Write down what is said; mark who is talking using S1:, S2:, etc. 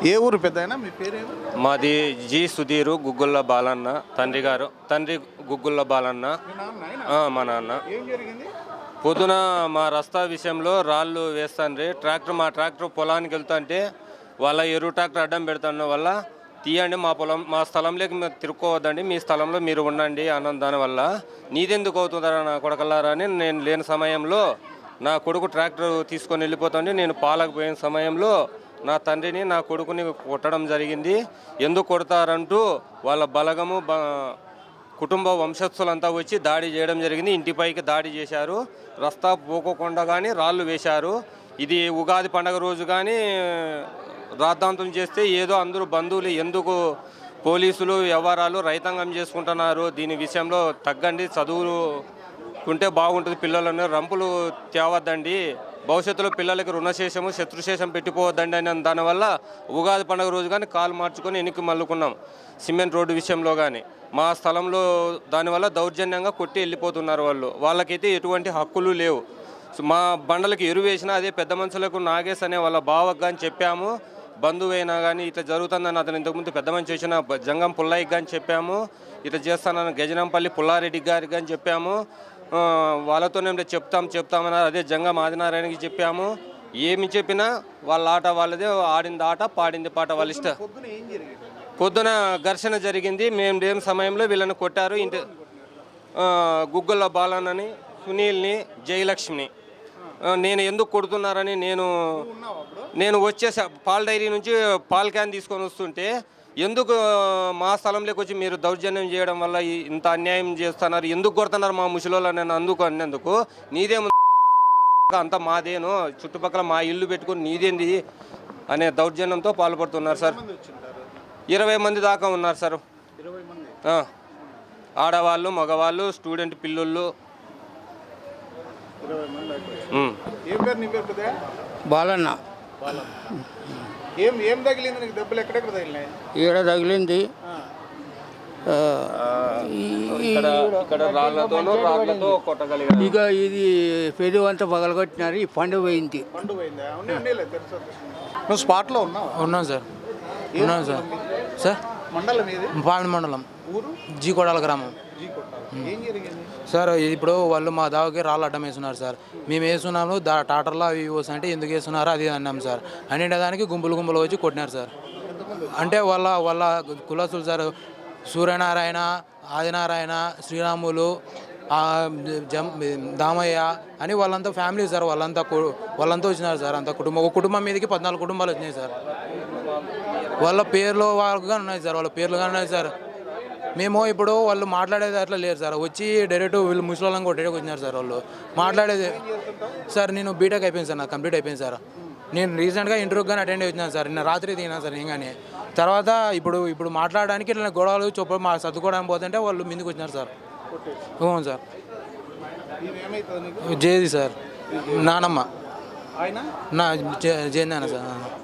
S1: ఏ ఊరు పెద్దయినా మీ పేరేమో?
S2: మాది జి సుధీరు గుగ్గుళ్ళ బాలన్న తండ్రి గుగ్గుళ్ళ బాలన్న. మా నాన్న.
S1: ఏం జరిగింది?
S2: పొద్దున మా రస్తా విషయంలో రాళ్ళు వేస్తాండ్రి. మా ట్రాక్టర్ పొలానికి వెళ్తుంటే వాళ్ళ ఎరువు ట్రాక్టర్ అడ్డం పెడుతున్న వల్ల తీయండి, మా స్థలంలోకి మీరు తిరుక్కోవద్దండి, మీ స్థలంలో మీరు ఉండండి అన్న దానివల్ల నీదెందుకు అవుతుందరా నా కొడకల్లారా అని నేను లేని సమయంలో నా కొడుకు ట్రాక్టర్ తీసుకొని వెళ్ళిపోతుంటే నేను పాలకు పోయిన సమయంలో నా తండ్రిని నా కొడుకుని కొట్టడం జరిగింది. ఎందుకు కొడతారంటూ వాళ్ళ బలగము కుటుంబ వంశస్థులంతా వచ్చి దాడి చేయడం జరిగింది. ఇంటిపైకి దాడి చేశారు. రస్తా పోకోకుండా కానీ రాళ్ళు వేశారు. ఇది ఉగాది పండగ రోజు కానీ రాద్ధాంతం చేస్తే ఏదో అందరూ బంధువులు ఎందుకు పోలీసులు వ్యవహారాలు రైతాంగం చేసుకుంటున్నారు, దీని విషయంలో తగ్గండి, చదువుకుంటే బాగుంటుంది, పిల్లలను రంపులు తేవద్దండి, భవిష్యత్తులో పిల్లలకి రుణశేషము శత్రుశేషం పెట్టిపోవద్దండి అని దానివల్ల ఉగాది పండుగ రోజు కానీ కాలు మార్చుకొని వెనక్కి మల్లుకున్నాం. సిమెంట్ రోడ్డు విషయంలో కానీ మా స్థలంలో దానివల్ల దౌర్జన్యంగా కొట్టి వెళ్ళిపోతున్నారు. వాళ్ళకైతే ఎటువంటి హక్కులు లేవు. మా బండలకి ఎరువు వేసినా అదే పెద్ద మనుషులకు నాగేశ్ అనే వాళ్ళ బావకు కానీ చెప్పాము. బంధువైనా కానీ ఇట్లా జరుగుతుందని అతను ఇంతకుముందు పెద్ద మనిషి చేసిన జంగం పుల్లయ్యకి కానీ చెప్పాము. ఇట్లా చేస్తానని గజనంపల్లి పుల్లారెడ్డి గారికి కానీ చెప్పాము. వాళ్ళతోనే చెప్తామన్నారు. అదే జంగం ఆదినారాయణకి చెప్పాము. ఏమి చెప్పినా వాళ్ళ ఆట వాళ్ళదే, ఆడింది ఆట పాడింది పాట వాళ్ళ ఇష్టం. పొద్దున ఘర్షణ జరిగింది. మేము లేని సమయంలో వీళ్ళని కొట్టారు. గుగ్గుళ్ళ బాలన్నని, సునీల్ని, జయలక్ష్మిని. నేను ఎందుకు కొడుతున్నారని నేను వచ్చేసా. పాల్ డైరీ నుంచి పాల్ క్యాన్ తీసుకొని వస్తుంటే ఎందుకు మా స్థలంలోకి వచ్చి మీరు దౌర్జన్యం చేయడం వల్ల ఇంత అన్యాయం చేస్తున్నారు, ఎందుకు కొడుతున్నారు మా ముసలిలో నేను అన్నందుకు నీదేమో అంతా మాదేను, చుట్టుపక్కల మా ఇల్లు పెట్టుకుని నీదేంది అనే దౌర్జన్యంతో పాల్పడుతున్నారు సార్. 20 మంది దాకా ఉన్నారు సార్. ఆడవాళ్ళు, మగవాళ్ళు, స్టూడెంట్ పిల్లోళ్ళు.
S3: బాలన్న.
S1: ఏం తగిలింది నీకు? దెబ్బలు ఎక్కడెక్కడ తగిలినాయి?
S3: ఈడ తగిలింది. ఇక ఇది పెరుగు అంతా పగలగొట్టినారు. ఈ పండు పోయింది.
S1: నువ్వు స్పాట్లో ఉన్నావు?
S4: ఉన్నాను సార్. ఉన్నాను సార్. సార్
S1: మండలం ఏది?
S4: పామిడి మండలం,
S1: ఊరు
S4: జీకోడాల గ్రామం.
S1: ఏం జరిగింది
S4: సార్? ఇప్పుడు వాళ్ళు మా దావకి రాళ్ళు అడ్డం వేస్తున్నారు సార్. మేము వేస్తున్నాము టాటర్లో అవి అంటే ఎందుకు వేస్తున్నారు అది అన్నాం సార్. అన్నింటి దానికి గుంపులు వచ్చి కొట్టినారు సార్. అంటే వాళ్ళ కులస్తులు సార్. సూర్యనారాయణ, ఆదినారాయణ, శ్రీరాములు, దామయ్య అని వాళ్ళంతా ఫ్యామిలీ సార్. వాళ్ళంతా వచ్చినారు సార్. అంత ఒక కుటుంబం మీదకి 14 కుటుంబాలు వచ్చినాయి సార్. వాళ్ళ పేర్లు వాళ్ళుగా ఉన్నాయి సార్. మేము ఇప్పుడు వాళ్ళు మాట్లాడేది అట్లా లేరు సార్. వచ్చి డైరెక్ట్ వీళ్ళు ముసలిళ్ళని కొట్టేకి వచ్చినారు సార్. వాళ్ళు మాట్లాడేది సార్. నేను బీటెక్ అయిపోయింది సార్, నాకు కంప్లీట్ అయిపోయింది సార్. నేను రీసెంట్గా ఇంటర్వ్యూకి కానీ అటెండ్ వచ్చినాను సార్. నిన్న రాత్రి తిన్నాను సార్ నేను కానీ. తర్వాత ఇప్పుడు మాట్లాడడానికి ఇట్లా గొడవలు సర్దుకోవడానికి పోతుంటే వాళ్ళు ముందుకు వచ్చినారు సార్. అవును సార్. జేది సార్, నానమ్మ నా జేందాన సార్.